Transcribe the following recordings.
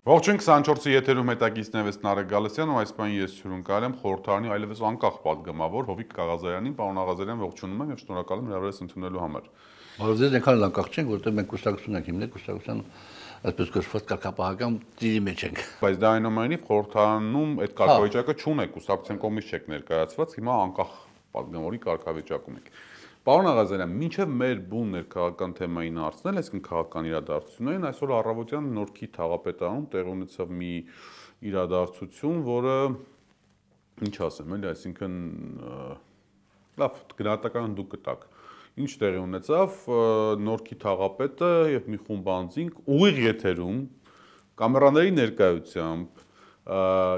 Ողջույն 24-ի եթերում հետագիծնեվես Նարեկ Գալստյան ու այս պայն ես հյուրընկալ եմ խորհրդարանի այլևս անկախ պատգամավոր Հովիկ Ղազարյանին, պարոն Ղազարյան, ողջունում եմ եւ շնորհակալ եմ հրավերս ընդունելու համար։ Որովհետեւ այնքան անկախ չենք, որտեղ մենք կուսակցություն ենք հիմնել, կուսակցության այսպես կոչված կարգապահական ծիրի մեջ ենք։ Բայց դա այնուամենայնիվ խորհրդարանում այդ կարգավիճակը չունեք, կուսակցության կողմից չեք ներկայացված, հիմա անկախ պատգամավորի կարգավիճակում եք։ Պարոն Ղազարյան, մինչև մեր բուն ներքաղաքական թեմային հարցնել, այսինքն քաղաքական իրադարձություններին, այսօր առավոտյան Նորքի թաղապետարանում տեղի ունեցավ մի իրադարձություն, որը ինչ ասեմ, էլի, այսինքն լավ, գնահատականը դուք կտաք։ Ինչ տեղի ունեցավ, Նորքի թաղապետը եւ մի խումբ անձինք ուղիղ եթերում կամերաների ներկայությամբ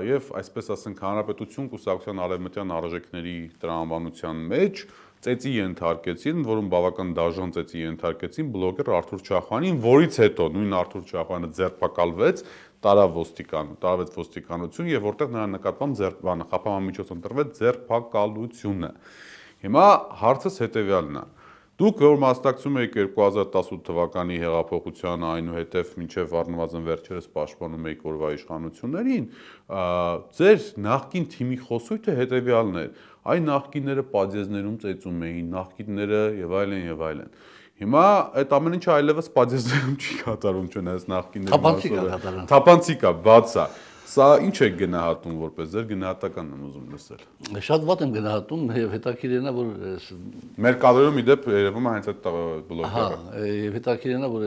եւ այսպես ասենք հանրապետություն կուսակցության արևմտյան արժեքների տրամաբանության մեջ ծեծի ենթարկեցին, որում բավական դաժան ծեծի ենթարկեցին բլոգեր Արթուր Չախոյանին, որից հետո նույն Արթուր Չախոյանը ձերբակալվեց, տարավ ոստիկանություն եւ որտեղ նրա նկատմամբ խափանամիջոց ընտրվեց ձերբակալությունը։ Հիմա հարցս հետեւյալն է. Դուք որ մասնակցում եք 2018 թվականի հեղափոխությանը, այնուհետև մինչև առնվազն վերջերս պաշտպանում եք օրվա իշխանություններին, ձեր նախկին թիմի խոսույթը հետևյալն էր. այն նախկինները պատժեզներում ծեծում էին, նախկինները եւ այլն եւ այլն։ Հիմա այդ ամեն ինչը այլևս պատժեզներում չի կատարում, չնայած նախկինները թափանցիկ է, բաց է։ Սա ինչ է գնահատում որպես ձեր գնահատականն եմ ուզում լսել։ Շատ վատ եմ գնահատում եւ հետաքրքիր է, որ մեր կադրում իդեպ երևում է հենց այդ բլոգերը։ Եւ հետաքրքիր է, որ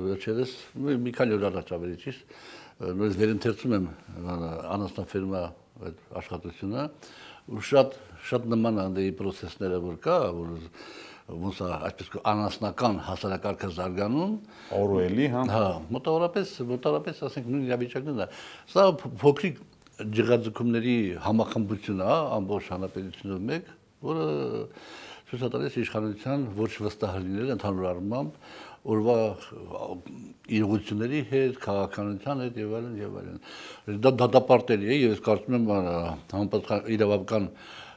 վերջերս մի քանի օր առաջ ավելի ճիշտ նույնիսկ վերընթերցում եմ անասնաֆերմա այդ աշխատությունը, ու շատ նման անդեի process-ները որ կա, որ ոնց է այսպես անասնական հասարակարգը զարգանում, Օրուելի, հա։ Մոտավորապես ասենք նույն իրավիճակն է։ Սա փոքրիկ ջղաձգումների համախմբություն է, ամբողջ հանրապետությունով մեկ, որը ցույց է տալիս իշխանության ոչ վստահ լինելը ընդհանուր առմամբ օրվա իրողությունների հետ, քաղաքականության հետ եւ այլն։ Դա դատապարտելի է եւ ես կարծում եմ համապատասխան իրավական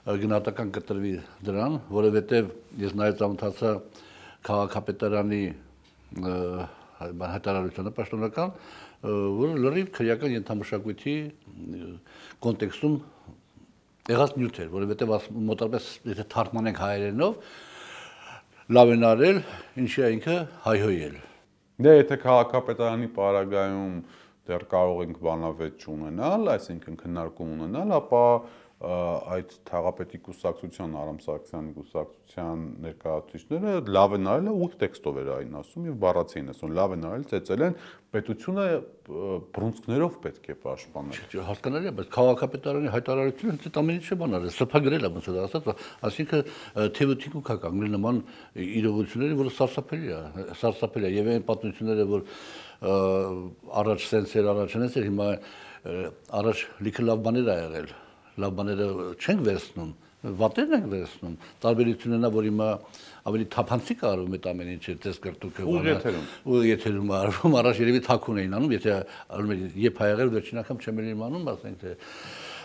գնահատական կտրվի դրան, որովհետև ես նայած ամթացա քաղաքապետարանի հայտարարությունը պաշտոնական, որը լրիվ քրեական ենթամշակույթի կոնտեքստում եղած նյութ էր, որովհետև մոտավորապես եթե թարգմանենք հայերենով, լավ են արել, ինչի ինքը հայհոյել։ Դե եթե քաղաքապետարանի պարագայում դեռ կարող ենք բանավեճ ունենալ, այսինքն քննարկում ունենալ, ապա այդ թաղապետի կուսակցության Արամ Սարգսյանի կուսակցության ներկայացուցիչները լավ են արել, ուղիղ տեքստով էր այն ասում եւ բառացի են ասում, լավ են արել, ծեծել են, պետությունը բռունցքներով պետք է պաշտպանել։ Հասկանալի է, բայց քաղաքապետարանի հայտարարությունը այդ ամեն ինչը բան արել, սրբագրել է ոնց է ասած, այսինքն թեւութիկուկ է կանգնել նման իրողությունների, որը սարսափելի է, եւ այն պատմությունները, որ առաջ սենսեր, հիմա առաջ լիքը լավ բաներ ա եղել, լավ բաները չենք վերցնում, վատերն ենք վերցնում, տարբերությունն է, որ հիմա ավելի թափանցիկ արվում այդ ամեն ինչը, տես կրտուկը ու եթերում արվում, առաջ երևի թաքուն էին անում, եթե երբ հայ եղել վերջին անգամ չեմ իմանում, ասենք թե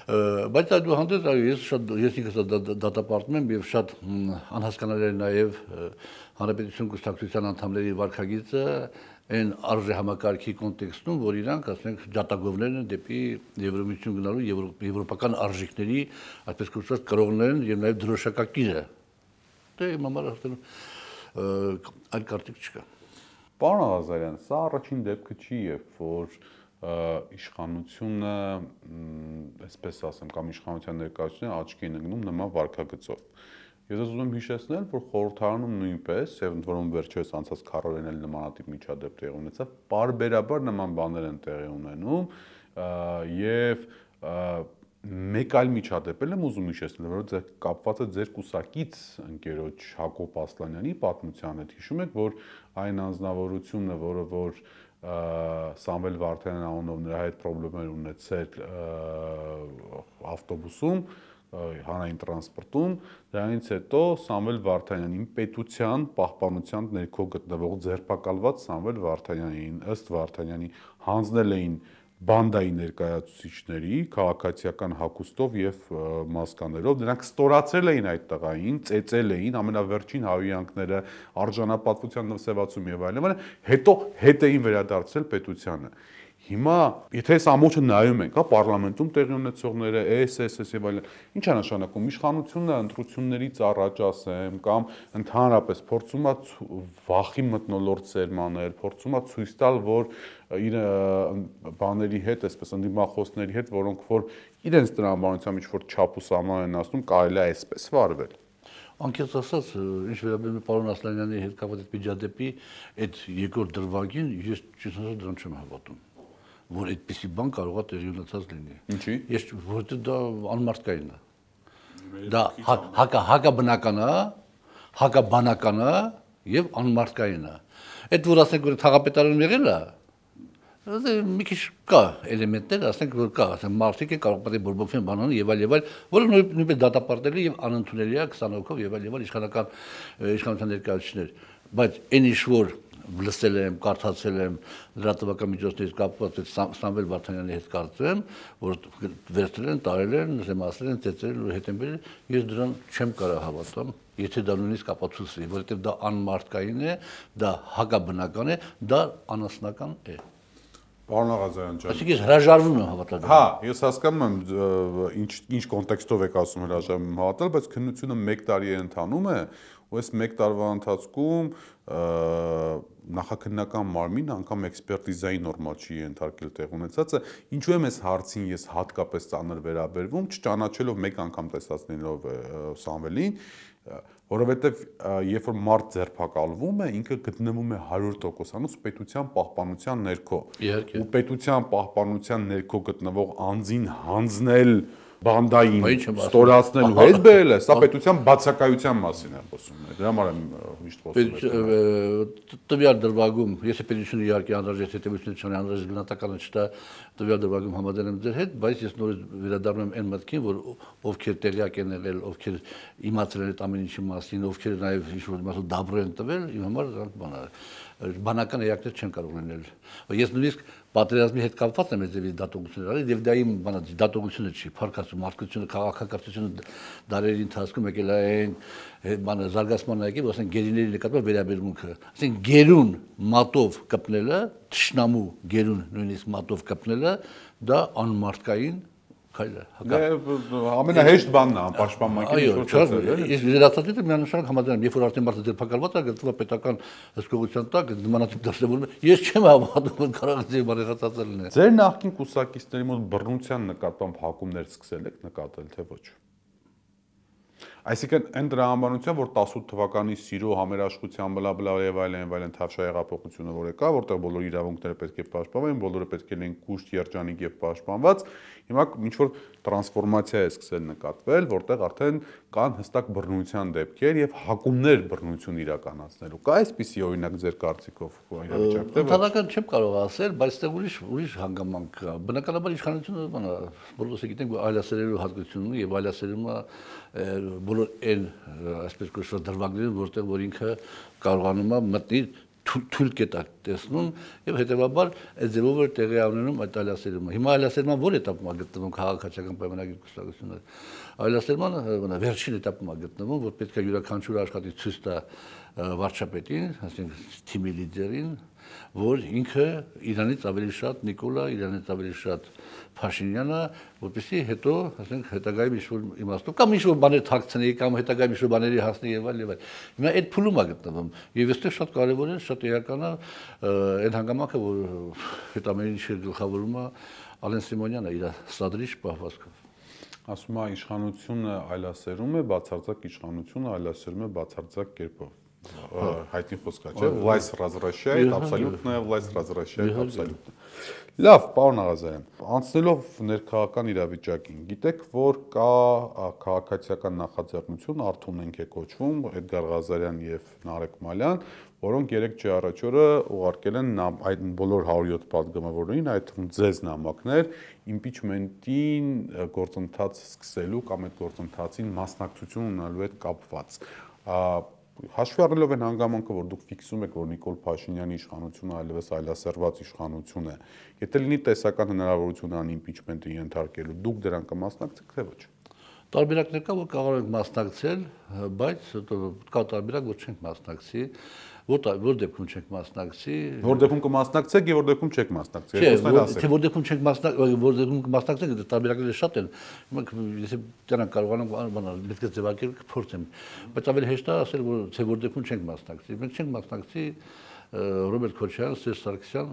բայց այդուհանդերձ ես ինքս դատապարտում եմ եւ շատ անհասկանալի է նաեւ հանրապետություն կուսակցության անդամների վարքագիծը այն արժեհամակարգի կոնտեքստում, որ իրանք, ասենք, ջատագովներն են դեպի Եվրոմիություն գնալու եվրոպական արժեքների, այսպես կոչված կրողներն եւ նաեւ դրոշակակիրը։ Դե իմ համար արդեն այլ կարծիք չկա։ Պարոն Ղազարյան, սա առաջին դեպքը չի, երբ որ իշխանությունը, այսպես ասեմ, կամ իշխանության ներկայացուցիչները աչքի են ընկնում նման վարքագծով։ Ես ուզում եմ հիշեցնել, որ խորհրդարանում նույնպես, եւ ընդ որում վերջերս անցած քառորեն էլ նմանատիպ միջադեպ տեղի ունեցավ, պարբերաբար նման բաներ են տեղի ունենում եւ մեկ այլ միջադեպ եմ ուզում հիշեցնել, որ կապված է ձեր կուսակից ընկերոջ Հակոբ Ասլանյանի պատմության հետ։ Հիշում եք, որ այն անձնավորությունը, որ Սամվել Վարդանյան անունով նրա հետ խնդիրներ ունեցել ավտոբուսում, հանրային տրանսպորտում, դրանից հետո Սամվել Վարդանյանին պետության պահպանության ներքո գտնվող ձերբակալված Սամվել Վարդանյանին ըստ Վարդանյանի հանձնել էին բանդայի ներկայացուցիչների քաղաքացիական հագուստով եւ մասկաներով, նրանք ստորացրել էին այդ տղային, ծեծել էին, ամենավերջին հավիյանքները, արժանապատվության նվսեվածում եւ այլն, հետո հետ էին վերադարձել պետությանը։ Հիմա եթե այս ամոթը նայում ենք, հա, պարլամենտում տեղի ունեցողները, SSS եւ այլն, ի՞նչ է նշանակում։ Իշխանությունը ընտրություններից առաջ ասեմ, կամ ընդհանրապես փորձում է վախի մթնոլորտ սերմանել, փորձում է ցույց տալ, որ իր բաների հետ, այսպես ընդդիմախոսների հետ, որոնք որ իրենց տրամաբանությամբ ինչ-որ չափ ու սահման են ասում, կարելի է այսպես վարվել։ Անկեղծ ասած, ինչ վերաբերում է պարոն Ասլանյանի հետ կապված այդ միջադեպի այդ երկրորդ դրվագին, ես ճիշտ ասած դրան չեմ հավատում, որ այդպիսի բան կարող է տեղի ունեցած լինի։ Ինչի՞։ Ես որտեղ դա անմարդկային է։ Դա հակաբնական է, հակաբանական է եւ անմարդկային է։ Այդ որ ասենք որ թաղապետարանում եղել է, մի քիչ կա էլեմենտներ, ասենք որ կա, ասենք մարդիկ են կարող պետք է բորբոքվեն բանան եւ այլ, որը նույնպես դատապարտելի եւ անընդունելի է 20 հոգով եւ այլ իշխանական ներկայացուցիչներ, բայց այն ինչ որ լսել եմ, կարդացել եմ լրատվական միջոցներից կապված Սամվել Վարդանյանի հետ կարծեմ, որ վերցրել են, տարել են, զեմացրել են, ծեծել ու հետենբեր, ես դրան չեմ կարող հավատամ, եթե դա նույնիսկ ապացուցի, որովհետեւ դա անմարդկային է, դա հակաբնական է, դա անասնական է։ Պարոն Աղազարյան ջան։ Այսինքն հրաժարվում եմ հավատալ։ Հա, ես հասկանում եմ ինչ կոնտեքստով եք ասում հրաժարվում եմ հավատալ, բայց քննությունը 1 տարի է ընթանում է, ու այս 1 տարվա ընթացքում նախաքննական մարմինը անգամ էքսպերտիզայի նորմալ չի ենթարկել տեղ ունեցածը, ինչու եմ այս հարցին ես հատկապես ծանր վերաբերվում, չճանաչելով մեկ անգամ տեսածնելով Սամվելին, որովհետև երբ որ մարդ ձերբակալվում է, ինքը գտնվում է 100%-անոց պետության պահպանության ներքո։ Ու պետության պահպանության ներքո գտնվող անձին հանձնել բանդային ստորացնելու հետ բերել է, սա պետության բացակայության մասին է խոսում։ Դրա համար եմ միշտ խոսում։ Տվյալ դրվագում, եթե պետությունը իհարկե անհրաժեշտ հետևություններ չունի, անհրաժեշտ գնահատականը չտա, տվյալ դրվագում համաձայն եմ ձեր հետ, բայց ես նորից վերադառնում եմ այն մտքին, որ ովքեր տեղյակ են եղել, ովքեր իմացել են այդ ամեն ինչի մասին, ովքեր նաև ինչ-որ մասով դաբրո են տվել, իմ համար բան է, բանական էակներ չեն կարող լինել։ Ես նույնիսկ պատերազմի հետ կապված եմ այդպես դատողություններ արել, եւ դա իմ բանը դատողությունը չի, փառքացու մարդկությունը, քաղաքակրթությունը դարերի ընթացքում եկել է այն բանը զարգացման եկել, ասենք գերիների նկատմամբ վերաբերմունքը, ասենք գերուն մատով կպնելը, թշնամու գերուն նույնիսկ մատով կպնելը, դա անմարդկային քայլ է։ Ամենահեշտ բանն է անպաշտպանմանկի ինչ-որ ես վերացածից միանշանակ համաձայն եմ, երբ որ արդեն մարդը ձերբակալված է, գտնվում է պետական հսկողության տակ, նմանատիպ դասավորում, ես չեմ հավատում, որ կարող է ձեր բարեխացածը լինել։ Ձեր նախկին կուսակիցների մոտ բռնության նկատմամբ հակումներ սկսել եք նկատել, թե ոչ։ Այսինքն այն դրամաբանության, որ 18 թվականի սիրո համերաշխության բլա եւ այլն թավշա հեղափոխությունը որ եկա, որտեղ բոլոր իրավունքները պետք է պաշտպանվեն, բոլորը պետք է լինեն կուշտ, երջանիկ եւ պաշտպանված, հիմա ինչ որ տրանսֆորմացիա է սկսել նկատվել, որտեղ արդեն կան հստակ բռնության դեպքեր եւ հակումներ բռնություն իրականացնելու։ Կա այսպիսի օրինակ ձեր կարծիքով իրավիճակը։ Ընդհանրական չեմ կարող ասել, բայց այստեղ ուրիշ հանգամանք կա։ Բնականաբար իշխանությունը, բոլորս գիտենք, որ այլասերելու հատկություն ունի եւ այլասերումը բոլոր այն այսպես կոչված դրվագներում, որտեղ որ ինքը կարողանում է մտնել թույլ կետակ տեսնում եւ հետեւաբար այդ ձևով է տեղի ունենում այդ այլասերումը։ Հիմա այլասերման ո՞ր էտապում է գտնվում քաղաքացիական պայմանագիր կուսակցությունը։ Այլասերմանը վերջին էտապում է գտնվում, որ պետք է յուրաքանչյուր աշխատի ցույց տա վարչապետին, ասենք թիմի լիդերին, որ ինքը իրանից ավելի շատ Նիկոլա, իրանից ավելի շատ Փաշինյանը, որպեսզի հետո, ասենք, հետագայում ինչ-որ իմաստով կամ ինչ-որ բաներ թաքցնի, կամ հետագայում ինչ-որ բաների հասնի եւ այլ եւ այլ։ Հիմա այդ փուլում է գտնվում։ Եվ այստեղ շատ կարեւոր է, շատ էական է այն հանգամանքը, որ այդ ամեն ինչը գլխավորում է Ալեն Սիմոնյանը իր սադրիչ պահվածքով։ Ասում է իշխանությունը այլասերում է, բացարձակ իշխանությունը այլասերում է բացարձակ կերպով։ Հայտնի խոսք է, չէ՞, власть разрешает, абсолютная власть разрешает абсолютно։ Լավ, պարոն Աղազարյան, անցնելով ներքաղաքական իրավիճակին, գիտեք, որ կա քաղաքացիական նախաձեռնություն, Արթունենք է կոչվում, Էդգար Ղազարյան եւ Նարեկ Մալյան, որոնք 3 տարի առաջ օրը ուղարկել են այդ բոլոր 107 պատգամավորներին, այդ թվում ձեզ նամակներ, impeachment-ին գործընթաց սկսելու կամ այդ գործընթացին մասնակցություն ունենալու հետ կապված։ Հաշվի առնելով այն հանգամանքը, որ դուք ֆիքսում եք, որ Նիկոլ Փաշինյանի իշխանությունը այլևս այլասերված իշխանություն է, եթե լինի տեսական հնարավորություն ան impeachment-ը ենթարկելու, դուք դրան կմասնակցեք, թե ոչ։ Տարբերակներ կա, որ կարող ենք մասնակցել, բայց կա տարբերակ, որ չենք մասնակցի, որ դեպքում չեք մասնակցի։ Որ դեպքում կմասնակցեք եւ որ դեպքում չեք մասնակցի։ Չէ, որ դեպքում չեք մասնակցի, որ դեպքում կմասնակցեք, տարբերակները շատ են։ Եթե դրանք կարողանամ բանալ, պետք է ձևակերպել կփորձեմ։ Բայց ավելի հեշտ է ասել, որ դեպքում չենք մասնակցի։ Մենք չենք մասնակցի Ռոբերտ Քոչարյան, Սերժ Սարգսյան,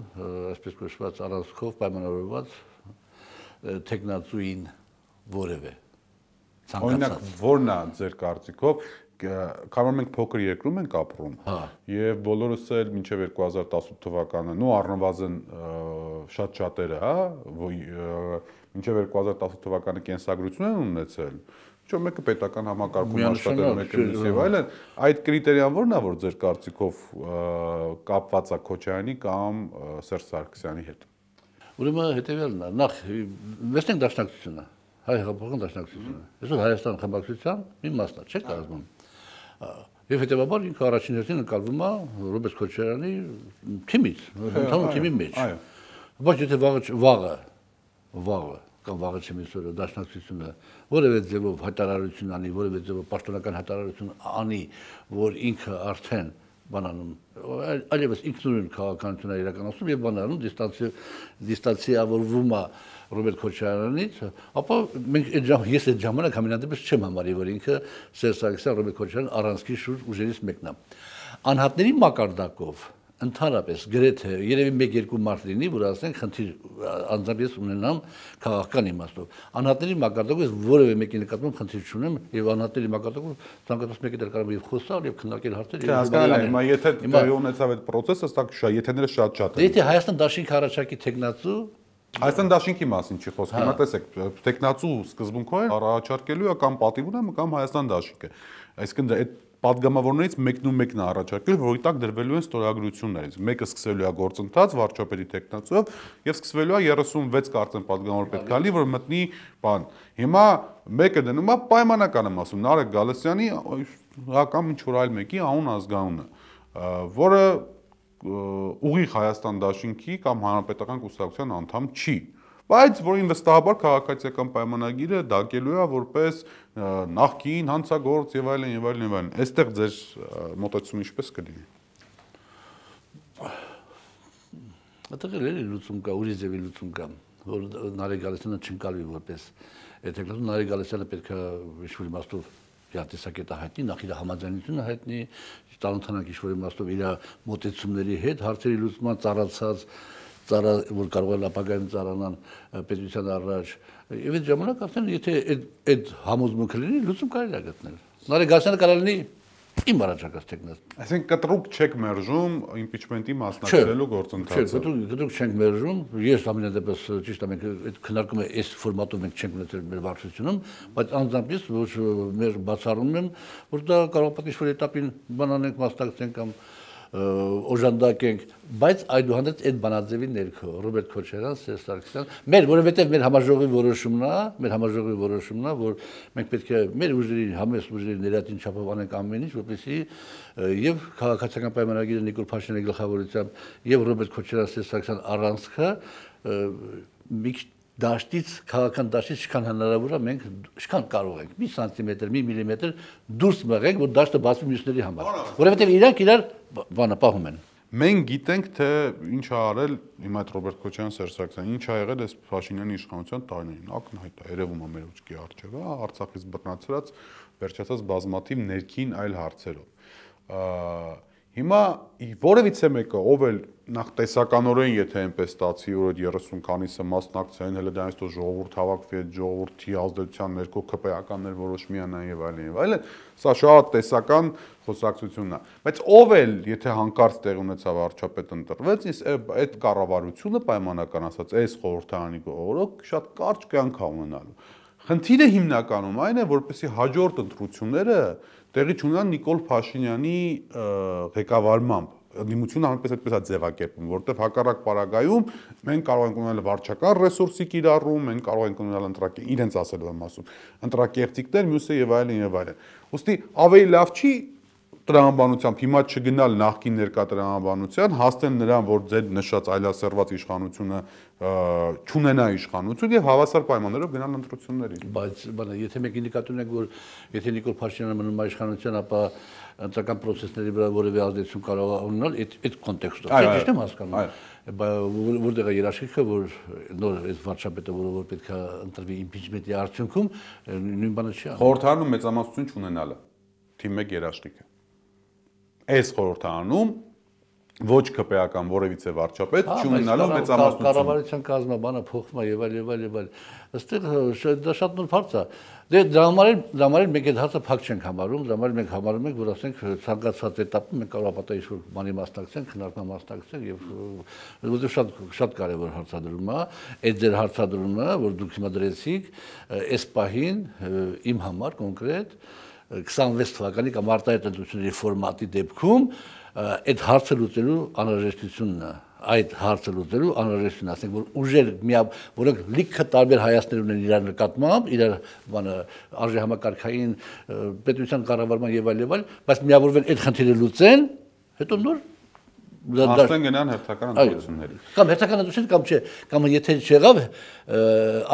այսպես կոչված առանցքով պայմանավորված տեխնացուին որևէ Օրինակ, որն է ձեր կարծիքով, կարող մենք փոքր երկրում ենք ապրում, եւ բոլորս էլ մինչեւ 2018 թվականը, նո առնվազն շատ-շատերը, հա, մինչեւ 2018 թվականը կենսագրություն են ունեցել, Չէ, մեկը պետական համակարգում աշխատել, մեկը մյուս եւ այլն, այդ կրիտերիան ո՞րն է, որ ձեր կարծիքով կապված է Քոչարյանի կամ Սերժ Սարգսյանի հետ։ Ուրեմն հետեւյալն է, նախ վերցնենք դաշնակցությունը, հայ հեղափոխական դաշնակցությունը։ Այսօր Հայաստան խմբակցության մի մասն է, չէ՞ կազմում։ Եվ հետեւաբար ինքը առաջին հերթին նկատվում է Ռոբերտ Քոչարյանի թիմից, ընդհանուր թիմի մեջ։ Բայց եթե վաղը կամ վաղը չմիսօրը դաշնակցությունը որևէ ձևով հայտարարություն անի, որևէ ձևով պաշտոնական հայտարարություն անի, որ ինքը արդեն բանանում, այլևս ինքնուրույն քաղաքականություն է իրականացնում եւ բանանում դիստանցիավորվում է Ռոբերտ Քոչարյանից, ապա մենք ես այդ ժամանակ համենայնպես չեմ համարի, որ ինքը Սերժ Սարգսյան, Ռոբերտ Քոչարյան առանցքի շուրջ ուժերից մեկն է։ Անհատների մակարդակով ընդհանրապես գրեթե երևի 1-2 մարդ լինի, որ ասենք խնդիր անձամբ ես ունենամ քաղաքական իմաստով։ Անհատների մակարդակով որևէ մեկի նկատմամբ խնդիր չունեմ եւ անհատների մակարդակով ցանկացած մեկը դեռ կարող է եւ խոսալ եւ քննարկել հարցեր։ Հասկանալի, հիմա եթե տեղի ունեցավ այդ process-ը, սա եթեները շատ են։ Եթե Հայաստան դաշինք առաջարկի տեխնացու Հայաստան դաշինքի մասին չի խոսքը։ Հիմա տեսեք, տեխնացու սկզբունքով առաջարկելու է կամ պատիվ ունեմ կամ Հայաստան դաշինքը։ Այսինքն այդ պատգամավորներից մեկն ու մեկն է առաջարկել, որի տակ դրվելու են ստորագրություններից։ Մեկը սկսվելու է գործընթաց վարչապետի տեխնացուով եւ սկսվելու է 36 կարծեմ պատգամավոր պետք է լինի, որ մտնի բան։ Հիմա մեկը դնում է պայմանական եմ ասում Նարեկ Գալստյանի կամ ինչ որ այլ մեկի անուն ազգանունը, որը ուղիղ Հայաստան դաշինքի կամ հանրապետական կուսակցության անդամ չի, բայց որին վստահաբար քաղաքացիական պայմանագիրը դակելու է որպես նախկին հանցագործ եւ այլն եւ այլն եւ այլն։ Այստեղ ձեր մոտեցումը ինչպես կլինի։ Այդտեղ էլի լուծում կա, ուրիշ ձևի լուծում կա, որ Նարեկ Գալստյանը չընկալվի որպես հետեւյալ Նարեկ Գալստյանը պետք է ինչ-որ իմաստով տեսակետը հայտնի, նախ իր համաձայնությունը հայտնի, տարօրինակ ինչ-որ իմաստով իր մոտեցումների հետ հարցերի լուծման որ կարող է ապագայում ծառանան պետության առաջ։ Եվ այդ ժամանակ արդեն եթե այդ համոզմունքը լինի, լուծում կարելի է գտնել։ Նարեկ Գալստյանը կարող լինի իմ առաջարկած տեխնաց։ Այսինքն կտրուկ չեք մերժում իմպիչմենտի մասնակցելու գործընթացը։ Չէ, կտրուկ չենք մերժում։ Ես ամենադեպս ճիշտ է, մենք այդ քննարկումը այս ֆորմատով մենք չենք ունեցել մեր վարչությունում, բայց անձամբ ես ոչ մեր բացառում եմ, որ դա կարող է ինչ-որ էտապին բանանենք, մասնակցենք կամ օժանդակենք, բայց այդուհանդերձ այդ բանաձևի ներքո Ռոբերտ Քոչարյան, Սերժ Սարգսյան, որովհետև մեր համաժողովի որոշումն է, որ մենք պետք է մեր ուժերի համեստ ուժերի ներածին չափով անենք ամեն ինչ, որպեսզի եւ քաղաքացիական պայմանագիրը Նիկոլ Փաշինյանի գլխավորությամբ եւ Ռոբերտ Քոչարյան, Սերժ Սարգսյան առանցքը մի դաշտից քաղաքական դաշտից ինչքան հնարավոր է մենք ինչքան կարող ենք մի սանտիմետր, մի միլիմետր դուրս մղենք, որ դաշտը բացվի մյուսների համար, որովհետև իրանք իրար բանը պահում են։ Մենք գիտենք, թե ինչ ա արել հիմա այդ Ռոբերտ Քոչարյան, Սերժ Սարգսյան, ինչ ա եղել այս Փաշինյանի իշխանության տարիներին, ակնհայտ է, երևում է մեր ուղղի առջև, Արցախից բռնացրած, վերջացած բազմաթիվ ներքին այլ հարցերով։ Հիմա որևիցե մեկը, ով էլ նախ տեսականորեն, եթե այնպես ստացի, որ այդ 30 քանիսը մասնակցային, հələ դա այնպես ժողովուրդ հավաքվի, այդ ժողովրդի ազդեցության ներքո ԿՊ-ականներ որոշ միանան եւ այլն եւ այլն, սա շատ տեսական խոսակցությունն է։ Բայց ով էլ, եթե հանկարծ տեղ ունեցավ վարչապետ ընտրվեց, այդ կառավարությունը պայմանական ասած, այս խորհրդարանի օրոք շատ կարճ կյանք է ունենալու։ Խնդիրը հիմնականում այն է, որպեսզի հաջորդ ընտրությունները տեղի չունենան Նիկոլ Փաշինյանի ղեկավարմամբ։ Դիմությունը այնպես այդպես է ձևակերպում, որտեղ հակառակ պարագայում մենք կարող ենք ունենալ վարչական ռեսուրսի կիրառում, մենք կարող ենք ունենալ իրենց ասելով եմ ասում, ընտրակերտիկներ, մյուսը եւ այլն եւ այլն։ Ոստի ավելի լավ չի տրամաբանությամբ հիմա չգնալ նախկին ներկա տրամաբանության, հասնեն նրան, որ ձեր նշած այլասերված իշխանությունը չունենա իշխանություն եւ հավասար պայմաններով գնալ ընտրությունների։ Բայց եթե մենք ինդիկատոր ունենք, որ եթե Նիկոլ Փաշինյանը մնում է իշխանության, ապա ընտրական process-ների վրա որևէ ազդեցություն կարող է ունենալ այդ կոնտեքստով։ Ճիշտ եմ հասկանում։ Որտեղ է երաշխիքը, որ նոր այս վարչապետը, որ պետք է ընտրվի impeachment-ի արդյունքում, նույն բանը չի անում։ Խորհրդարանում մեծամասնություն չունենալը թիմ 1 երաշխիքը։ Այս խորհրդարանում ոչ ԿՊ-ական որևիցե վարչապետ չունենալու մեծամասնություն։ Կառավարության կազմաբանը փոխվում է եւ այլ։ Այստեղ դա շատ նոր հարց է։ Դե դրա համար մենք այդ հարցը փակ չենք համարում, դրա համար մենք համարում ենք, որ ասենք ցանկացած էտապում մենք կարող ապա ինչ-որ բանի մասնակցենք, քննարկման մասնակցենք եւ որովհետեւ շատ կարեւոր հարցադրում է, այդ ձեր հարցադրումը, որ դուք հիմա դրեցիք, այս պահին իմ համար կոնկրետ 26 թվականի կամ արտահայտ ընտրությունների ֆորմատի դեպքում այդ հարցը լուծելու անհրաժեշտությունն է, այդ հարցը լուծելու անհրաժեշտությունն, ասենք որ ուժեր որոնք լիքը տարբեր հայացքներ ունեն իրար նկատմամբ, իրար բանը արժե համակարգային պետության կառավարման եւ այլ, բայց միավորվեն այդ խնդիրը լուծեն, հետո նոր Աստեն գնան հերթական ընտրությունների։ Կամ հերթական ընտրություններ կամ չէ, կամ եթե չեղավ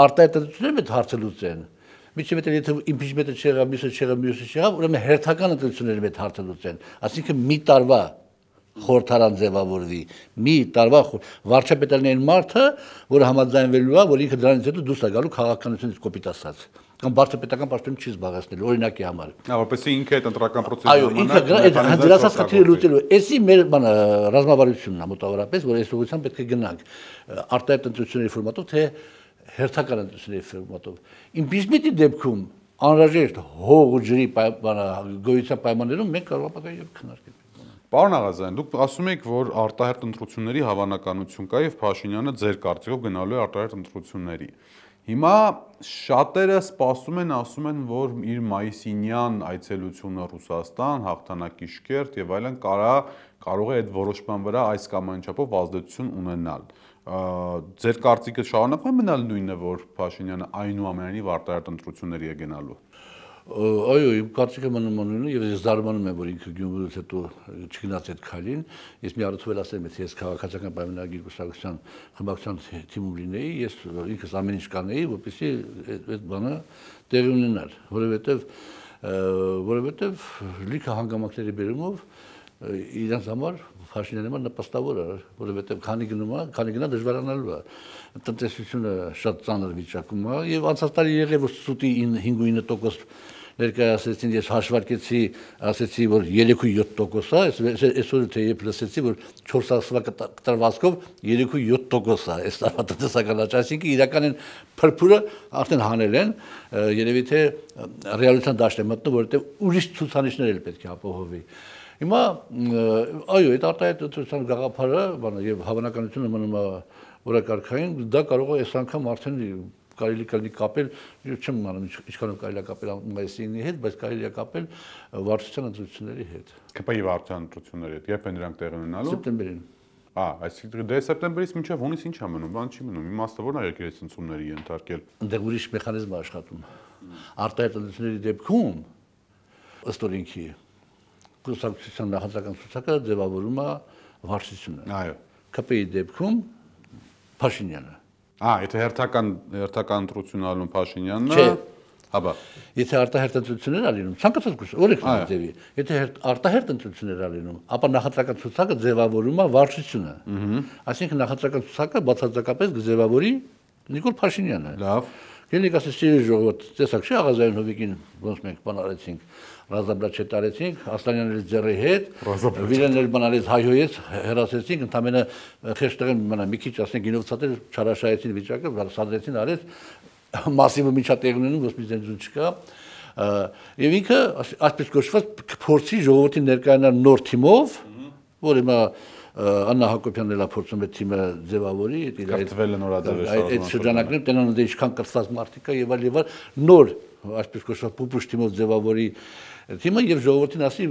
արտահայտ ընտրությունները այդ հարցը լուծեն։ Միջև եթե impeachment-ը չեղավ, մյուսը չեղավ, ուրեմն հերթական ընտրությունների հետ հարցը լուծեն։ Այսինքն մի տարվա խորհրդարան ձևավորվի, մի տարվա վարչապետն այն մարդը, որը համաձայնվելու է, որ ինքը դրանից հետո դուրս է գալու քաղաքականությունից կոպիտ ասած։ Կամ վարչապետական պաշտոն չի զբաղեցնելու, օրինակի համար։ Որպեսզի ինքը այդ ընտրական process-ը այո, ինքը այդ դրասած խնդիրը լուծելու։ Էսի մեր բանը ռազմավարությունն է մոտավորապես, որ այս ուղղությամբ պետք է գնանք արտահայտ ընտրությունների ֆորմատով, թե հերթական ընտրությունների ֆորմատով։ Impeachment-ի դեպքում անհրաժեշտ հող ու ջրի գոյության պայմաններում մենք կարող ենք եւ քննարկել։ Պարոն Աղազյան, դուք ասում եք, որ արտահերթ ընտրությունների հավանականություն կա եւ Փաշինյանը ձեր կարծիքով գնալու է արտահերթ ընտրությունների։ Հիմա շատերը սպասում են, ասում են, որ իր մայիսինյան այցելությունը Ռուսաստան, հաղթանակի շքերթ եւ այլն կարող է այդ որոշման վրա այս կամ այն չափով ազդեցություն ունենալ։ Ձեր կարծիքը շարունակվում է մնալ նույնը, որ Փաշինյանը այնուամենայնիվ արտահերթ ընտրությունների է գնալու։ Այո, իմ կարծիքը մնում է նույնը եւ ես զարմանում եմ, որ ինքը Գյումրուց հետո չգնաց այդ քայլին։ Ես մի առիթով ասեմ, եթե ես քաղաքացիական պայմանագիր կուսակցության խմբակցության թիմում լինեի, ես ինքս ամեն ինչ կանեի, որպեսզի այդ բանը տեղի ունենար, որովհետեւ լիքը հանգամանքների բերումով իրենց համար Փաշինյանը նպաստավոր է, որովհետեւ քանի գնա դժվարանալու է։ Տնտեսությունը շատ ծանր վիճակում է եւ անցած տարի եղավ որ սուտի 5-9% ներկայացրեցին, ես հաշվարկեցի, ասեցի, որ 3.7% է, այսօր թե երբ լսեցի, որ 4 ամսվա կտրվածքով 3.7% է, այս տարվա տնտեսական աճ, այսինքն իրականին փրփուրը արդեն հանել են, երևի թե ռեալության դաշտ է մտնում, որովհետեւ ուրիշ ցուցանիշներ էլ պետք է ապահովի։ Հիմա այո, այդ արտահայտ ընտրության գաղափարը, եւ հավանականությունը մնում է օրակարգային, դա կարող է այս անգամ արդեն կարելի կապել, չեմ անում ինչքանով կարելի է կապել մայիսինի հետ, բայց կարելի է կապել վարչության ընտրությունների հետ։ ԿՊ-ի վարչության ընտրությունների հետ, երբ են նրանք տեղ ունենալու։ Սեպտեմբերին։ Այսինքն դե սեպտեմբերից մինչև հունիս ինչ է մնում, բան չի մնում, իմաստը ո՞րն է երկրի ցնցումների ենթարկել։ Այնտեղ ուրիշ մեխանիզմ է աշխատում։ Արտահայտ ընտրությունների դեպքում ըստ օրենքի կուսակցության նախընտրական ցուցակը ձևավորում է վարչությունը։ Այո։ ԿՊ-ի դեպքում Փաշինյանը։ Եթե հերթական ընտրություն ալնում Փաշինյանն է, չէ, հաբա։ Եթե արտահերթ ընտրություններ ալինում, ցանկացած կուս, օրենքն ձևի։ Եթե արտահերթ ընտրություններ ալինում, ապա նախընտրական ցուցակը ձևավորում է վարչությունը։ Այսինքն նախընտրական ցուցակը բացարձակապես կձևավորի Նիկոլ Փաշինյանը։ Լավ։ Գելիկ ասեցի ժողովուրդ, տեսակ չի Աղազյան Հովիկին, ոնց մենք բան արեցինք, ռազմաբլաչ տարեցինք, Ասլանյանների ձեռի հետ, Վիլեններ բանալից հայհոյեց, հերացեցինք, ընդամենը խեշտեղեն մի քիչ ասենք գինովցատեր չարաշահեցին վիճակը, սադրեցին արեց, մասիվը միջատեղ ունենում, ոչ մի ձենձուն չկա, եւ ինքը այսպես կոչված փորձի ժողովրդին ներկայանալ նոր թիմով, որ հիմա Աննա Հակոբյանն էլ փորձում է թիմը ձևավորի, կրթվել նորաձև այդ շրջանակներում տենան դե ինչքան կրթված մարդիկ կա եւ այլ նոր այսպես կոչված պուպուշ թիմով ձևավորի թիմը եւ ժողովրդին ասի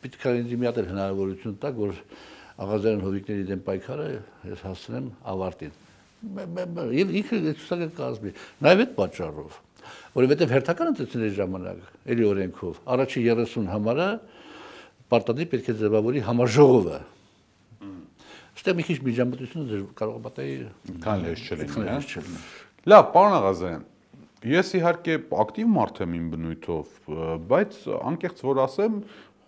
պետք է ինձ մի հատ հնարավորություն տա, որ Աղազյան Հովիկների դեմ պայքարը ես հասցնեմ ավարտին։ Եվ ինքը ցուցակը կազմի։ Նաեւ այդ պատճառով, որովհետեւ հերթական ընտրությունների ժամանակ էլի օրենքով առաջի 30 համարը պարտադիր պետք է ձևավորի համաժողովը։ Այստեղ մի քիչ միջամտությունը կարող է պատահի քան լեզ չլինի։ Լավ, պարոն Աղազարյան, ես իհարկե ակտիվ մարդ եմ իմ բնույթով, բայց անկեղծ որ ասեմ,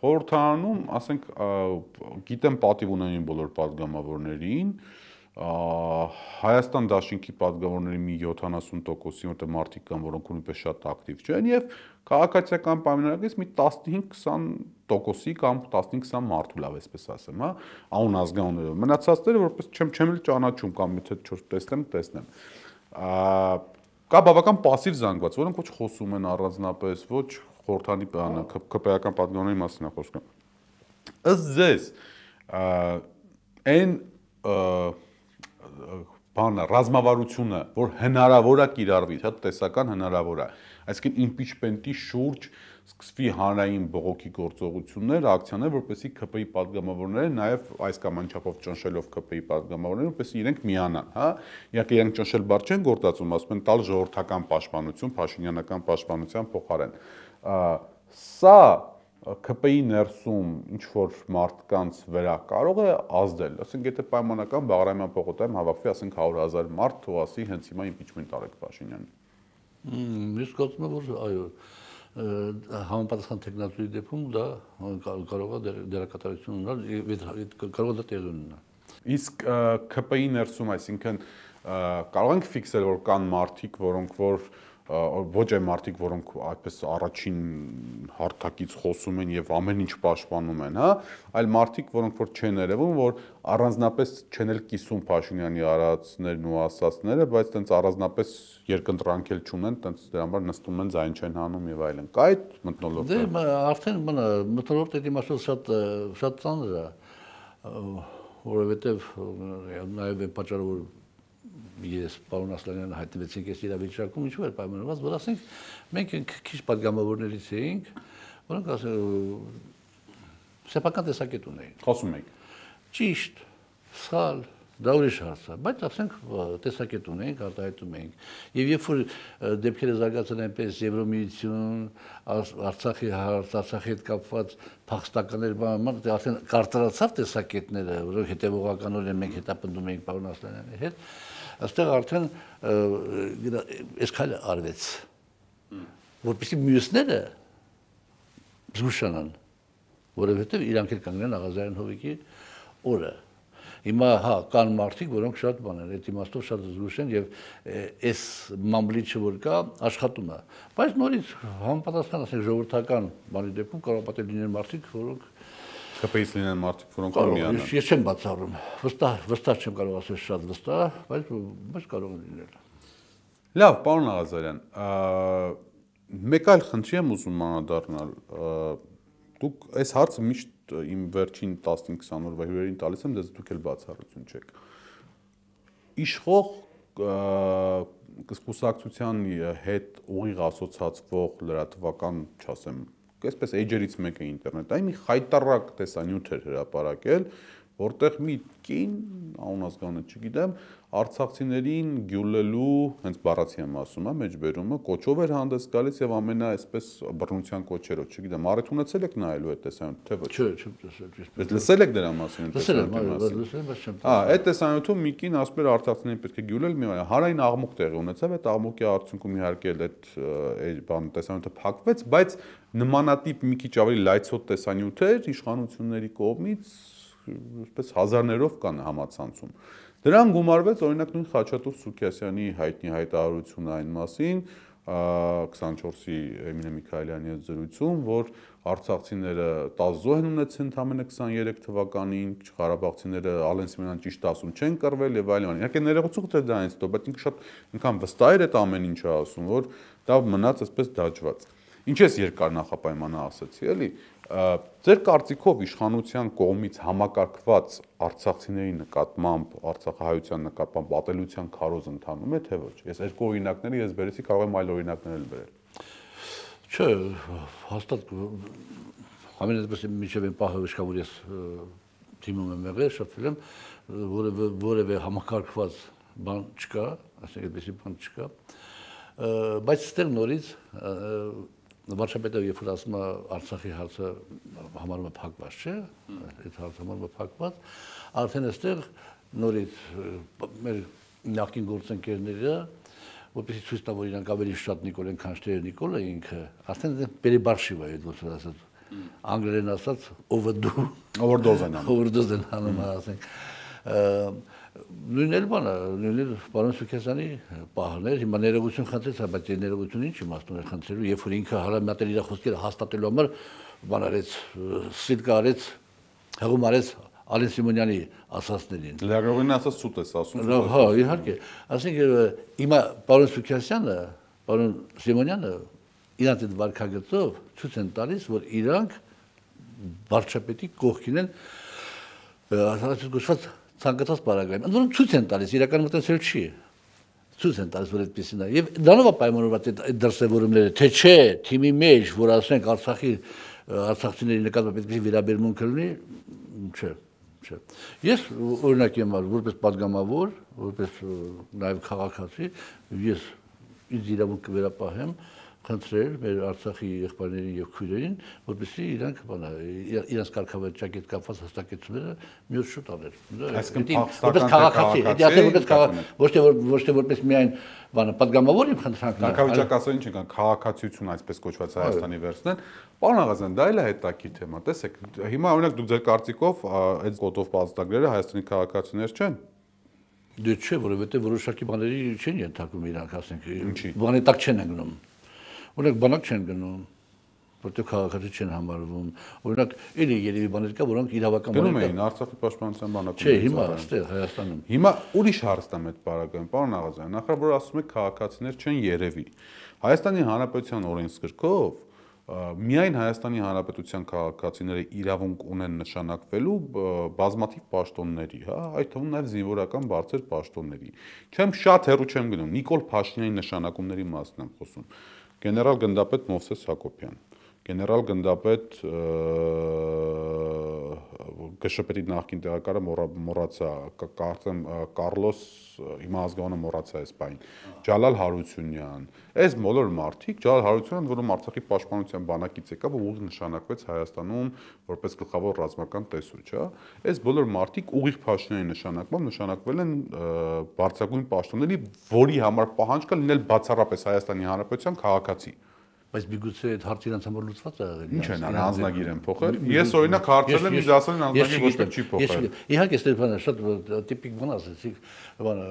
խորհրդարանում, ասենք, գիտեմ պատիվ ունենին բոլոր падգամավորներին, Հայաստան դաշինքի падգամավորների մի 70%-ի որտեղ մարդիկ կան, որոնք նույնպես շատ ակտիվ չեն, եւ քաղաքացիական պայմանագրից մի 15-20%-ի կամ 15-20 մարդու լավ էսպես ասեմ, հա, անուն ազգանուններով։ Մնացածները որպես չեմ էլ ճանաչում կամ եթե տեսնեմ։ Կա բավական пассив զանգված, որոնք ոչ խոսում են առանձնապես, ոչ խորհրդանի ԿՊ-ական падգամավորների մասին խոսքը։ Ըստ ձեզ, այն բանը ռազմավարությունը, որ հնարավոր է կիրառվի, հա տեսական հնարավոր է, այսինքն impeachment-ի շուրջ սկսվի հանրային բողոքի գործողություններ, ակցիաներ, որպեսզի ԿՊ-ի падգամավորները նաև այս կամ այն չափով ճնշելով ԿՊ-ի падգամավորները, որպեսզի իրենք միանան, հա, իհարկե իրենք ճնշել բառ չեն գործածում, ասում են տալ ժողովրդական պաշտպանություն, փաշինյանական պաշտպանության փոխարեն։ Սա ԿՊ-ի ներսում ինչ որ մարդկանց վրա կարող է ազդել, ասենք եթե պայմանական Բաղրամյան փողոցում հավաքվի, ասենք 100,000 մարդ, թող ասի հենց հիմա impeachment արեք Փաշինյանին։ Ես կարծում եմ, որ այո, համապատասխան տեխնոլոգիայի դեպքում դա կարող է դերակատարություն ունենալ, կարող է դա տեղի ունենալ։ Իսկ ԿՊ-ի ներսում, այսինքն կարող ենք ֆիքսել, որ կան մարդիկ, որոնք որ ոչ այն մարդիկ, որոնք այդպես առաջին հարթակից խոսում են եւ ամեն ինչ պաշտպանում են, հա, այլ մարդիկ, որոնք որ չեն երևում, որ առանձնապես չեն էլ կիսում Փաշինյանի արածներն ու ասածները, բայց տենց առանձնապես երկընտրանքել չունեն, տենց դրա համար նստում են, ձայն չեն հանում եւ այլն։ Կա այդ մթնոլորտը։ Դե արդեն մթնոլորտը դիմացով շատ ծանր է, որովհետեւ նաեւ այն պատճառը, որ ես պարոն Ասլանյանը հայտնվեցինք այս իրավիճակում, ինչու էր պայմանավորված, որ ասենք մենք քիչ падգամավորներից էինք, որոնք սեփական տեսակետ ունեին։ Խոսում եք։ Ճիշտ, սխալ, դա ուրիշ հարց է, բայց ասենք տեսակետ ունեինք, արտահայտում էինք։ Եվ երբ որ դեպքերը զարգացան այնպես Եվրոմիություն, Արցախի հարց, Արցախի հետ կապված փախստականներ, արդեն կարծրացավ տեսակետները, որոնք հետևողականորեն մենք հետապնդում էինք պարոն Ասլանյանի հետ, այստեղ արդեն այս քայլը արվեց, որպեսզի մյուսները զգուշանան, որովհետև իրանք էլ կանգնեն Աղազարյան Հովիկի օրը։ Հիմա հա կան մարդիկ, որոնք շատ բան են, այդ իմաստով շատ զգուշ են եւ այս մամլիչը որ կա աշխատում է։ Բայց նորից համապատասխան ասենք ժողովրդական բանի դեպքում կարող պատել լինեն մարդիկ, որոնք ԿՊ-ից լինեն մարդիկ, որոնք միանան։ Ես չեմ բացառում։ Վստահ չեմ կարող ասել շատ վստահ, բայց կարող են լինել։ Լավ, պարոն Աղազարյան, մեկ այլ խնդրի եմ ուզում անդառնալ։ Դուք այս հարցը միշտ իմ վերջին 15-20 օրվա հյուրերին տալիս եմ, դες դուք էլ բացառություն չեք։ Իշխող կուսակցության հետ ուղիղ ասոցացվող լրատվական, չասեմ, այսպես էջերից մեկը ինտերնետային մի խայտառակ տեսանյութ էր հրապարակել, որտեղ մի կին, անուն ազգանունը չգիտեմ, արցախցիներին գյուլելու, հենց բառացի եմ ասում, մեջբերումը, կոչով էր հանդես գալիս եւ ամենա այսպես բռնության կոչերով, չգիտեմ, առիթ ունեցել եք նայելու այդ տեսանյութը, թե ոչ։ Չեմ տեսել։ Բայց լսել եք դրա մասին։ Լսել եմ, բայց չեմ տեսել։ Հա, այդ տեսանյութում մի կին ասում էր արցախցիներին պետք է գյուլել, մի հանրային աղմուկ տեղի ունեցավ, այդ աղմուկի արդյունքում իհարկե այդ բան տեսանյութը փակվեց, բայց նմանատիպ մի քիչ ավելի լայցոտ տեսանյութեր իշխանությունների կողմից այսպես հազարներով կան համացանցում։ Դրան գումարվեց օրինակ նույն Խաչատուր Սուքիասյանի հայտնի հայտարարությունը այն մասին 24-ի Էմինե Միքայելյանի հետ զրույցում, որ արցախցիները 10 զոհ են ունեցել ընդամենը 23 թվականին, ղարաբաղցիները Ալեն Սիմոնյան ճիշտ ասում չեն կռվել եւ այլն։ Իհարկե ներողություն թե դա այնց դո, բայց ինքը շատ ինքան վստահ էր այդ ամեն ինչը ասում, որ դա մնաց այսպես դաջված։ Ինչ ես երկար նախապայմանը ասացի, էլի։ Ձեր կարծիքով իշխանության կողմից համակարգված արցախցիների նկատմամբ, արցախահայության նկատմամբ ատելության քարոզ ընթանում է, թե ոչ։ Ես երկու օրինակների ես բերեցի, կարող եմ այլ օրինակներ էլ բերել։ Չէ, հաստատ ամենատես միջև այն պահը վշկա, որ ես թիմում եմ եղել, շփվել եմ, որևէ համակարգված բան չկա, ասենք այդպեսի բան չկա, բայց ստեղ նորից վարչապետը երբ որ ասում է Արցախի հարցը համարում է փակված, չէ՞, այդ հարցը համարում է փակված, արդեն այստեղ նորից մեր նախկին գործընկերները, որպեսզի ցույց տա, որ իրանք ավելի շատ Նիկոլ են, քան թե Նիկոլը ինքը, արդեն перебарщивает, այդ ոնց որ ասած, անգլերեն ասած overdose են անում, ասենք։ Նույնն էլ բանը, նույնն էլ պարոն Սուքեսյանի պահներ, հիմա ներողություն խնդրեց, բայց այդ ներողությունը ինչ իմաստուն է խնդրելու, երբ որ ինքը հալա մատել իր խոսքերը հաստատելու համար բան արեց, սիլկ արեց, հղում արեց Ալեն Սիմոնյանի ասածներին։ Լրագրողին ասած սուտ է ասում։ Հա, իհարկե։ Ասենք հիմա պարոն Սուքեսյանը, պարոն Սիմոնյանը իրանց այդ վարքագծով ցույց են տալիս, որ իրանք վարչապետի կողքին են ասած ցանկացած բարակայում։ Ընդորում ցույց են տալիս, իրականում այդպես չի։ Ցույց են տալիս, որ այդպեսին է։ Եվ դրանով է պայմանավորված այդ դրսևորումները, թե չէ, թիմի մեջ, որ ասենք արցախցիների նկատմամբ այդպեսի վերաբերմունք լինի, չէ։ Ես օրինակ եմ արել որպես падգամավոր, որպես նաև քաղաքացի, ես ինձ իրավունք կվերապահեմ խնդրել մեր Արցախի եղբայրներին եւ քույրերին, որպեսզի իրանք իրանց կարգավիճակի հետ կապված հստակեցումները մյուս շուտ անել։ Որպես քաղաքացի, ոչ թե որպես միայն բանը падգամավոր իմ խնդրանքն է։ Կարգավիճակասը ինչ են, քաղաքացիություն այսպես կոչված Հայաստանի վերցնեն։ Պարոն Աղազյան, դա էլ է հետաքրքիր թեմա, տեսեք, հիմա օրինակ դուք ձեր կարծիքով այդ կոտով պարզտագրերը Հայաստանի քաղաքացիներ չեն։ Դե չէ, որովհետեւ որոշակի բաների չեն ենթարկում իրանք, ասենք, բանի տակ չեն ընկնում։ Օրինակ բանակ չեն գնում, որտեղ քաղաքացի չեն համարվում։ Օրինակ էլի երևի բաներ կա, որոնք իրավական բաներ կան։ Գնում էին Արցախի պաշտպանության բանակում։ Չէ, հիմա այստեղ Հայաստանում։ Հիմա ուրիշ հարցն է այդ բարակայում, պարոն Աղազյան, նախ որ ասում եք քաղաքացիներ չեն երևի։ Հայաստանի Հանրապետության օրենսգրքով միայն Հայաստանի Հանրապետության քաղաքացիները իրավունք ունեն նշանակվելու բազմաթիվ պաշտոնների, հա, այդ թվում նաև զինվորական բարձր պաշտոնների։ Չեմ շատ հեռու չեմ գնում, Նիկոլ Փաշինյանի նշանակումների մասն եմ խոսում։ Գեներալ գնդապետ Մովսես Հակոբյան, գեներալ գնդապետ ԳՇՊ-ի նախկին տեղակալը մոռացա, կարծեմ Կարլոս, հիմա ազգանունը մոռացա այս բանին, Ջալալ Հարությունյան, այս բոլոր մարդիկ, Ջալալ Հարությունյանը, որում Արցախի պաշտպանության բանակից եկավ, ուղիղ նշանակվեց Հայաստանում որպես գլխավոր ռազմական տեսուչ, հա, այս բոլոր մարդիկ ուղիղ Փաշինյանի նշանակմամբ նշանակվել են բարձրագույն պաշտոնների, որի համար պահանջ կա լինել բացառապես Հայաստանի Հանրապետության քաղաքացի։ Բայց միգուցե այդ հարցը իրանց համար լուծված է եղել։ Ինչ են արել, անձնագիր են փոխել։ Ես օրինակ հարցել եմ, ինձ ասել են անձնագիր ոչ մեկ չի փոխել։ Իհարկե, Ստեփանը շատ տիպիկ բան ասեցիք, բանը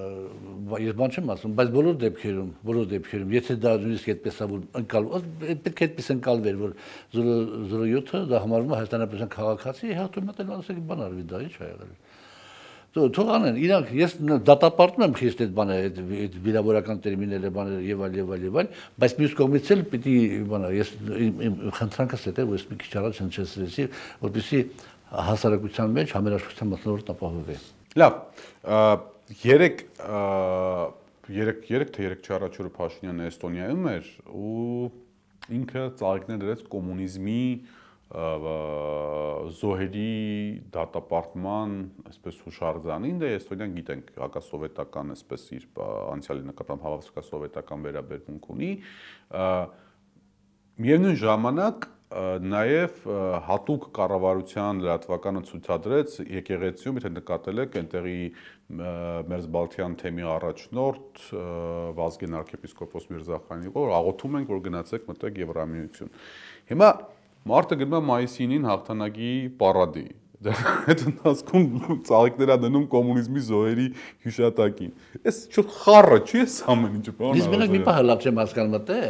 ես բան չեմ ասում, բայց բոլոր դեպքերում, եթե դա նույնիսկ այդպես է, որ ընկալվում, պետք է այդպես ընկալվեր, որ 007-ը դա համարվում է Հայաստանի Հանրապետության քաղաքացի, հա դու ասեք բան արվի դա, ինչ է եղել։ Թող անեն, իրանք ես դատապարտում եմ խիստ այդ բանը, այդ վիրավորական տերմինները, բաները եւ այլ, բայց մյուս կողմից էլ պիտի բանը, ես իմ խնդրանքս է, որ ես մի քիչ առաջ հնչեցրեցի, որպեսզի հասարակության մեջ համերաշխության մթնոլորտն ապահովվի։ Լավ, 3 առաջ օրը Փաշինյանը Էստոնիայում էր ու ինքը ծաղիկներ դրեց կոմունիզմի զոհերի դատապարտման այսպես հուշարձանին, դե Էստոնիան գիտենք հակասովետական այսպես իր անցյալի նկատմամբ հավասարակասովետական վերաբերմունք ունի, միևնույն ժամանակ նաև հատուկ կառավարության լրատվականը ցույցադրեց եկեղեցիում, եթե նկատել եք, այնտեղի Մերձբալթյան թեմի առաջնորդ Վազգեն arczepiskopos Միրզախանյանը, որ աղոթում ենք, որ գնացեք մտեք Եվրամիություն։ Հիմա Մարտը գնում է մայիսի 9-ին հաղթանակի պարադի։ Այդ ընթացքում ծաղիկներ ա դնում կոմունիզմի զոհերի հիշատակին։ Էս չէ խառը չի էս ամեն ինչը, բան։ Իսկ մենակ մի բան լավ չեմ հասկանում մտե։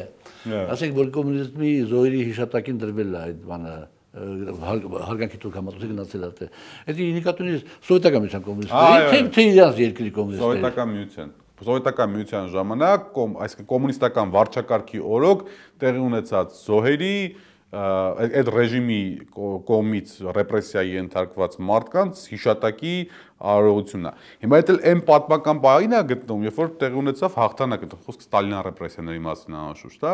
Ասենք որ կոմունիզմի զոհերի հիշատակին դրվել է այդ բանը հարգանքի թուրք համատուցի գնացել է։ Այդ նկատունից սովետական միության կոմունիստների, թե իրաց երկրի կոմունիստների։ Սովետական միության ժամանակ, այսինքն կոմունիստական վարչակարգի օրոք տեղի ունեցած զոհերի այդ ռեժիմի կողմից ռեպրեսիայի ենթարկված մարդկանց հիշատակի արարողությունն է։ Հիմա դա էլ այն պատմական բաղին է գտնվում, երբ որ տեղի ունեցավ հաղթանակը, խոսքը Ստալինյան ռեպրեսիաների մասին է անշուշտ,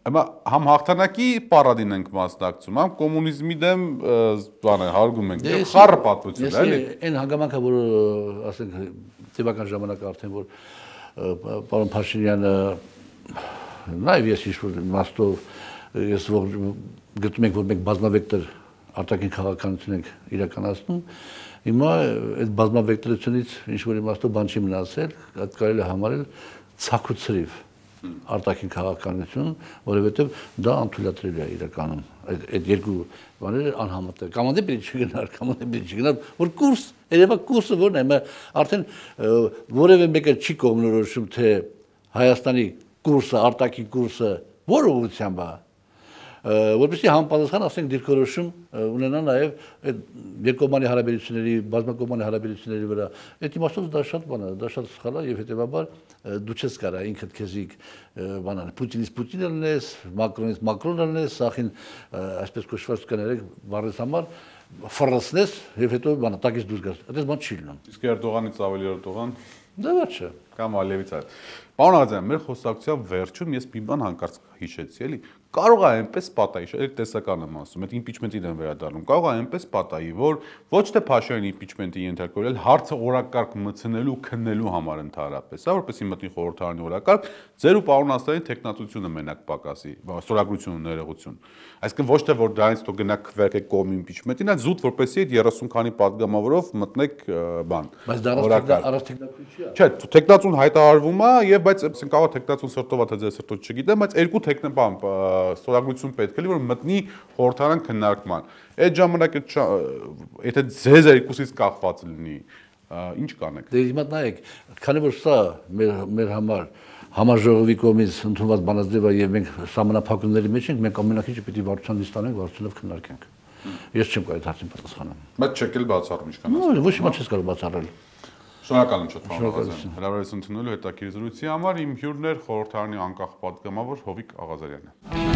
հիմա համ հաղթանակի պարադին ենք մասնակցում, համ կոմունիզմի դեմ բանը հարգում ենք, խառը պատմություն է, էլի։ Այն հանգամանքը, որ ասենք տևական ժամանակ արդեն որ պարոն Փաշինյանը Նաև ես ինչ-որ իմաստով ես գտնում ենք, որ մենք բազմավեկտոր արտաքին քաղաքականություն ենք իրականացնում, հիմա այդ բազմավեկտորությունից ինչ-որ իմաստով բան չի մնացել, այդ կարելի է համարել ցաքուցրիվ արտաքին քաղաքականություն, որովհետև դա անթույլատրելի է իրականում։ Այդ երկու բաները անհամատեղ։ Կամանդե պիտի չգնար, որ կուրս, երևա կուրսը որն է, արդեն որևէ մեկը չի կողմնորոշում, թե Հայաստանի կուրսը, արտաքին կուրսը որ ուղղությամբ է, որպեսզի համապատասխան ասենք դիրքորոշում ունենա նաև այդ երկկողմանի հարաբերությունների, բազմակողմանի հարաբերությունների վրա։ Այդ իմաստով դա շատ բան է, դա շատ սխալ է եւ հետեւաբար դու չես կարա ինքդ քեզի բանան Պուտինից Պուտինը լնես, Մակրոնից Մակրոնը լնես, սախին այսպես կոչված կներեք բառից համար ֆռացնես եւ հետո բանը տակից դուրս գաս։ Այդպես բան չի լինում։ Իսկ Էրդողանից ավելի Էրդողան դա ոչ է։ Կամ Ալիևից այլ։ Պարոն Աղազարյան, մեր խոսակցության վերջում ես մի բան հանկարծ հիշեցի, էլի։ Կարող է այնպես պատահի, այդ տեսական եմ ասում, այդ իմպիչմենտին եմ վերադառնում։ Կարող է այնպես պատահի, որ ոչ թե Փաշինյանի իմպիչմենտի ենթարկվել, հարցը օրակարգ մտցնելու, քննելու համար ընդհանրապես, որպեսզի մտնի խորհրդարանի օրակարգ, ձեր ու պարոն Ասլանի տեխնացությունը մենակ պակասի, ստորագրություն ու ներողություն։ Այսինքն ոչ թե որ դրանից թող գնաք քվերկեք կողմ իմպիչմենտին, այլ զուտ որպեսզի այդ 30 քանի падգամավորով մտնեք բան։ Բայց դա առանց տեխնացություն չի։ Չէ, տեխնացուն հայտարարվում է եւ բայց ասենք կարող տեխնացուն սրտով է թե ձեր սրտով չգիտեմ, բայց երկու տեխնաբան ստորագրություն պետք է լի, որ մտնի խորհրդարան քննարկման։ Այդ ժամանակ եթե ձեզ երկուսից կախված լինի, ինչ կանեք։ Դե հիմա նայեք, քանի որ սա մեր համար համաժողովի կողմից ընդունված բանաձև է եւ մենք սահմանափակումների մեջ ենք, մենք ամենակիչը պիտի վարչության դիստանենք, վարչությունով քննարկենք։ Ես չեմ կարող այդ հարցին պատասխանել։ Բայց չեք էլ բացառում ինչքան ասում։ Ոչ մի չես կարող բացառել։ Շնորհակալ եմ շատ պարոն Աղազարյան։ Հրավերություն ընդունելու հետաքրքիր զրույցի համար իմ հյուրն էր խորհրդարանի անկախ պատգամավոր Հովիկ Աղազարյանը։